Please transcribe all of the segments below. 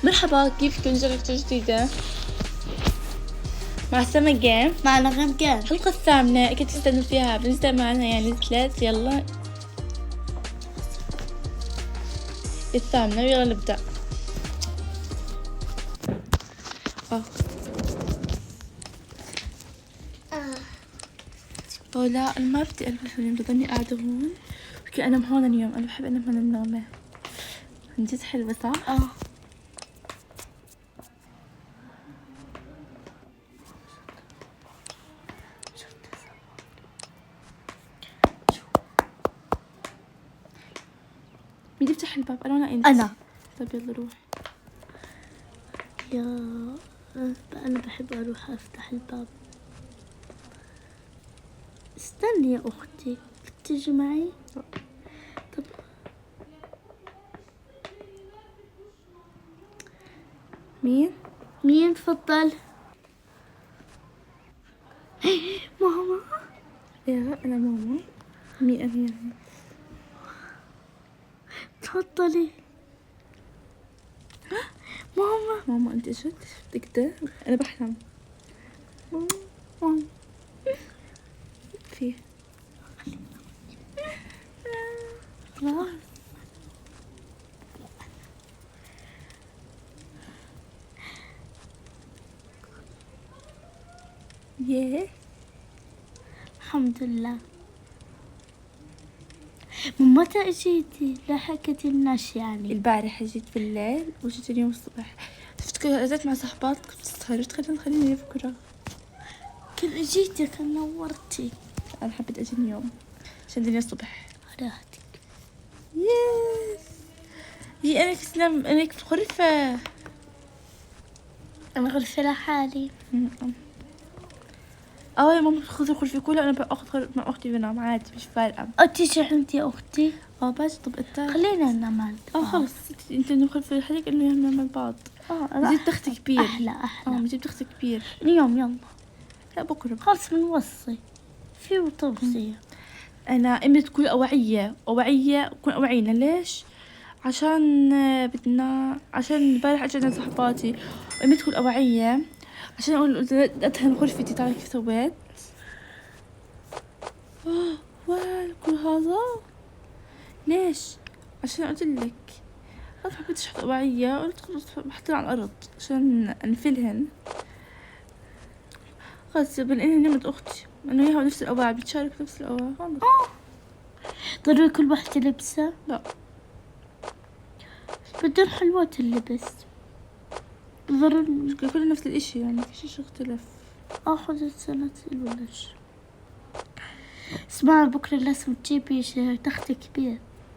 مرحبا، كيفكم؟ جربتوا جديدة مع سما جيم، مع نغم جيم. الحلقة الثامنة كنت تستنوا فيها من زمان، يعني نزلت. يلا الثامنة، يلا نبدأ. لا، أنا ما بدي ألبس اليوم، بضلني قاعدة هون. اوكي، أنام هون اليوم، أنا بحب أنام هون النومة. عن جد حلوة صح؟ مين يفتح الباب؟ أنا ولا أنت؟ أنا. طيب يلا روح. أنا بحب أروح أفتح الباب. استني يا أختي، بتيجي معي؟ طب مين تفضل؟ ماما. يا أنا ماما. مين أنا؟ تفضلي ماما أنت إيش بدك ده؟ أنا بحلم. ماما. فيه خلاص. ياه، الحمد لله. من متى اجيتي؟ لا حكيتلناش يعني. البارحة جيت بالليل وجيت اليوم الصبح. شفت نزلت مع صحبات، كنت سهرت، خليني بكرة. كان اجيتي كان نورتي. أنا حبيت أجي اليوم عشان الدنيا الصبح. راحتك. يس. هي أنا تسلم، أنا في الغرفة. أنا غرفة لحالي. يا ماما خذي الغرفة كلها، أنا بأخذ مع أختي بنام عادي، مش فارقة. تيجي عندي يا أختي. باجي. طب أنت خلينا ننام. خلص، أنت الغرفة لحالك، إنه نعمل بعض. جيب تختي كبير. أحلى. جيب تختي كبير. اليوم يلا. لا بكرة. خلص بنوصي في وتوصية. أنا أمي تكون أوعية كون أوعينا. ليش؟ عشان عشان البارح أجينا صحباتي وأمي تكون أوعية، عشان أقول أدهن غرفتي. تعرفي كيف سويت؟ كل هذا ليش؟ عشان قلت لك خلاص، ما حبيتش أحط أوعية، قلت خلاص بحطها على الأرض عشان أنفلهن. خلاص بنقلها نمت أختي، إنه هي نفس الأواعي، بتشارك نفس الأواعي. ضروري كل واحدة لبسة؟ لا، بدون حلوات اللبس. ضروري كلنا نفس الإشي، يعني في شي اختلاف. اخذ السنة الولش. اسمعي، بكرة لازم تجيبي تختي كبير.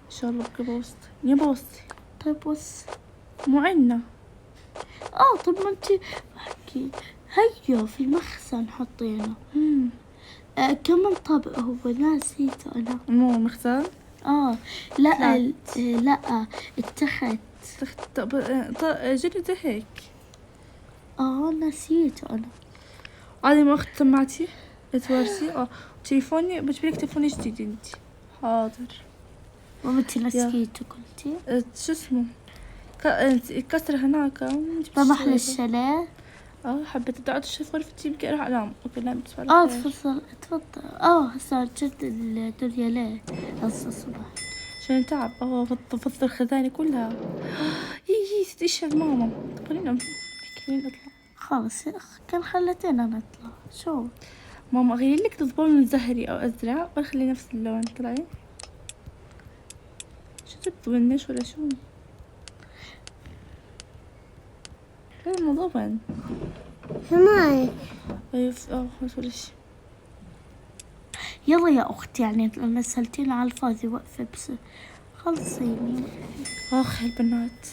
إن شاء الله بكرة بوصي. يا بوصي. طيب بص. مو عنا. طب ما انتي بحكي هيا في المخزن حطينا. كمان طبق هو ناسيت انا. مو مختار. لا لا التحت. جري هيك. نسيت انا. عادي، ما أخذت سماعتي تورسي. تليفوني بجيبلك تليفوني جديد انتي. حاضر. ومتى نسيته كنتي؟ شو اسمه كسر هناك. بمحل الشاليه. حبيت ابدا اقعد اشوف غرفتي، بكي اروح انام. اوكي لا بس تفضل. هسه جد الدنيا ليه هسه الصبح عشان تعب. بفضل الخزانة كلها. يي ست اشهد ماما. خلينا نطلع. خلص كان خلتنا نطلع. شو ماما غيري لك تضبون زهري او ازرق، ولا خلي نفس اللون؟ طلعي شو تبغنش ولا شو؟ هذا الموضوع وين؟ هناك. خلاص ولا شي. يلا يا اختي، يعني لما سألتينا على الفاضي وقفة بس خلصيني. البنات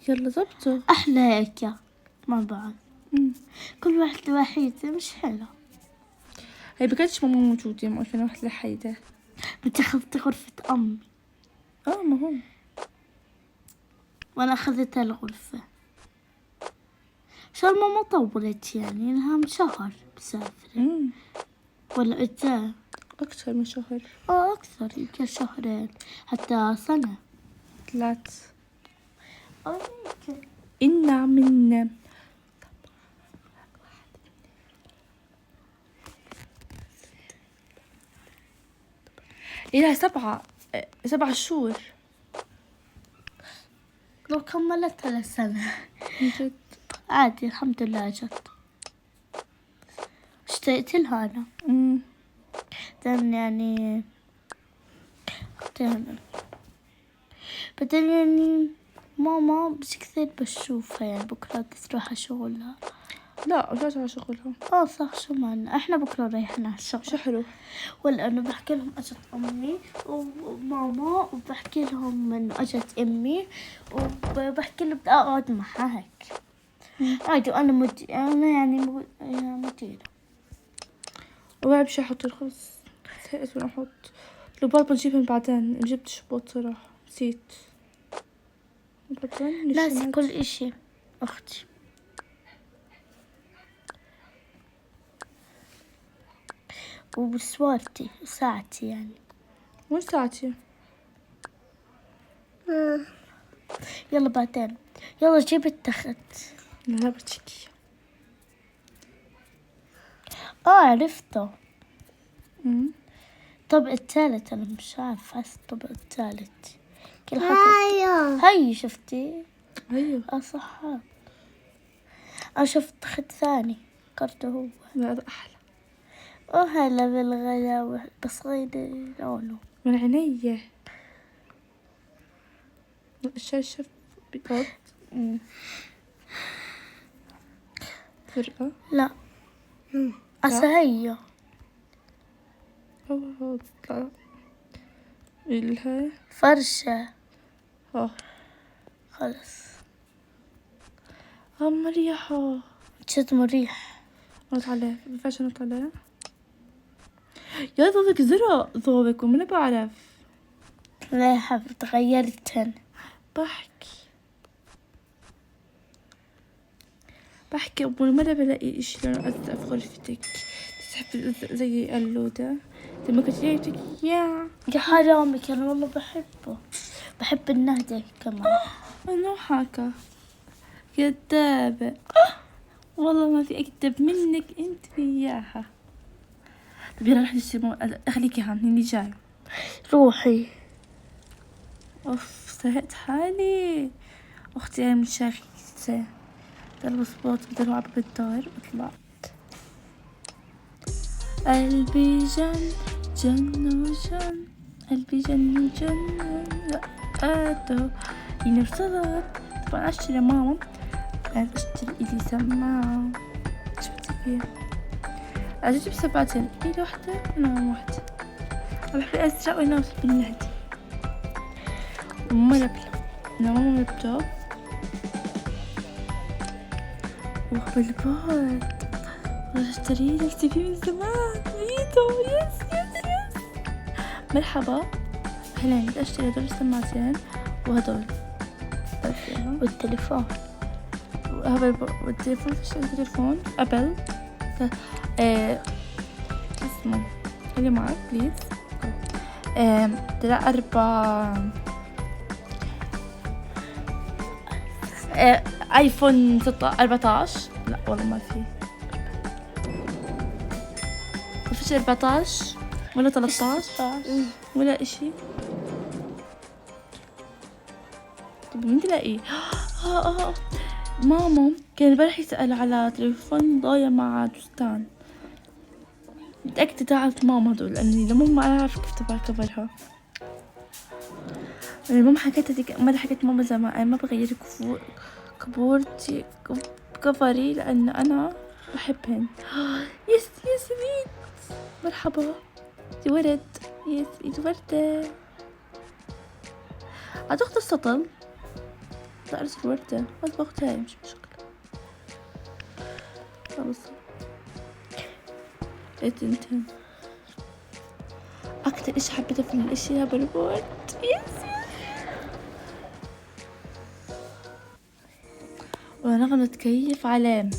يلا زبطوا. احلى هيك مع بعض. كل واحدة وحيدة مش حلو. هي بكتش ماما موجودة، ما كان واحدة لحيدة. بتاخذتي غرفة امي. ما هو وانا اخذت الغرفة عشان ماما طولت، يعني انها من شهر مسافرة. ولا انت؟ أكثر من شهر. أكثر، يمكن شهرين حتى سنة. 3. يمكن. إن من إلى 7 شهور. لو كملتها لسنة من جد. عادي، الحمد لله جت. اشتقت لها أنا. بعدين يعني بعدين يعني ماما مش كثير بشوفها، يعني بكرة تروح شغلها. لا مش على شغلها. صح، شو معنا احنا بكرة رايحين على الشغل. شو حلو. ولا انه بحكي لهم اجت امي وماما، وبحكي لهم انه اجت امي، وبحكي لهم بدي اقعد معها هيك. عادي، وانا انا يعني مديرة. وبعد بشي أحط الخبز. زهقت من أحط. الباط بنجيبهم بعدين، مجبتش بوط صراحة، نسيت. بعدين ناسي كل اشي اختي. وبسوارتي ساعتي يعني. وين ساعتي؟ يلا بعدين، يلا جيب التخت. لا بتشكي. عرفته. أمم. الطبق الثالث انا مش عارفة الطبق الثالث. كل حاجة هاي شفتي. أيوه. صح. انا شفت تخت ثاني فكرته هو. لا هذا أحلى. هلا بالغلا، بس غير لونه. من عيني. الشاشة بيض. فرقة. لا هي لا. الها. فرشة. خلص. مريحة. جد مريح. نط عليه، مينفعش نط عليه. يا ضوبك زرق ضوبك وما بعرف. لا يا حبيبتي تغيرتن. بحكي أول مرة بلاقي إشي لونه أزرق في غرفتك. تسحب الأزرق زي اللودة. لما كنت جايبتك يا حرامك، أنا والله بحب النهدة كمان. أنا حاكا كذابة. والله ما في أكذب منك أنت وياها. طب يلا رح نشتري أخليكي هان اللي جاي. روحي. سهقت حالي. أختي أنا من شاكسة. تلبس بوط بدل وعبة بالدار واطلع. قلبي جن وجن. قلبي جن رقاته ينرصدت. طبعا أشتري ماما. كانت أشتري إلي سماعة. شو بدي فيها؟ أجيب سبعتين، إيد واحدة ونوم واحدة. بحب أزرق وينام بالنهدي. وماما لابتوب. بالبوت. اشتري لك تي في من زمان. فيديو يس. مرحبا. هلا بدي اشتري هدول السماعتين وهدول. والتليفون. والتليفون فيش التليفون ابل. اسمه اللي معك بليز. 4 ايفون 14. لا والله ما في. فيش 14 ولا 13 ولا اشي. طب مين تلاقيه؟ ماما كان البارح يسأل على تليفون ضايع مع دوستان. متأكدة تعرف ماما هدول لأني لما ما أعرف كيف تبع كفرها. ماما مرة حكيت ماما زمان ما بغير كبورتي كفري لأن أنا بحبهن. يس مين. مرحبا يا ورد. يس وردة. أتاخد السطل. تعرف الوردة بس باخدها مش مشكلة. خلص. انت أكتر إشي حبيته في الإشي هذا البورد. يس. ونغمة تكيف عليه.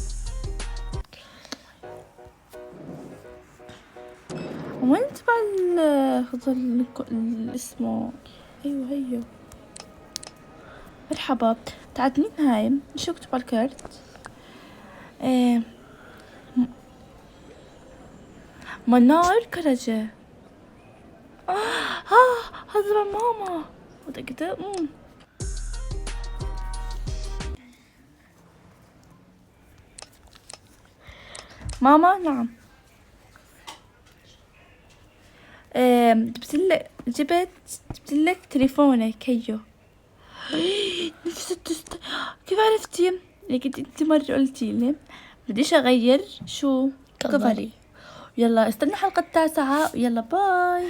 وين اكتب على اسمه. ايوه هي. مرحبا، تعال مين هاي؟ شو اكتب على الكارت؟ منار كرجة. هذا ماما. متأكدة؟ ماما نعم. جبت لك تليفونك هيو. كيف عرفتي؟ لقيت انت مرة قلتي لي بديش اغير شو كفري. يلا استنى حلقة 9. يلا باي.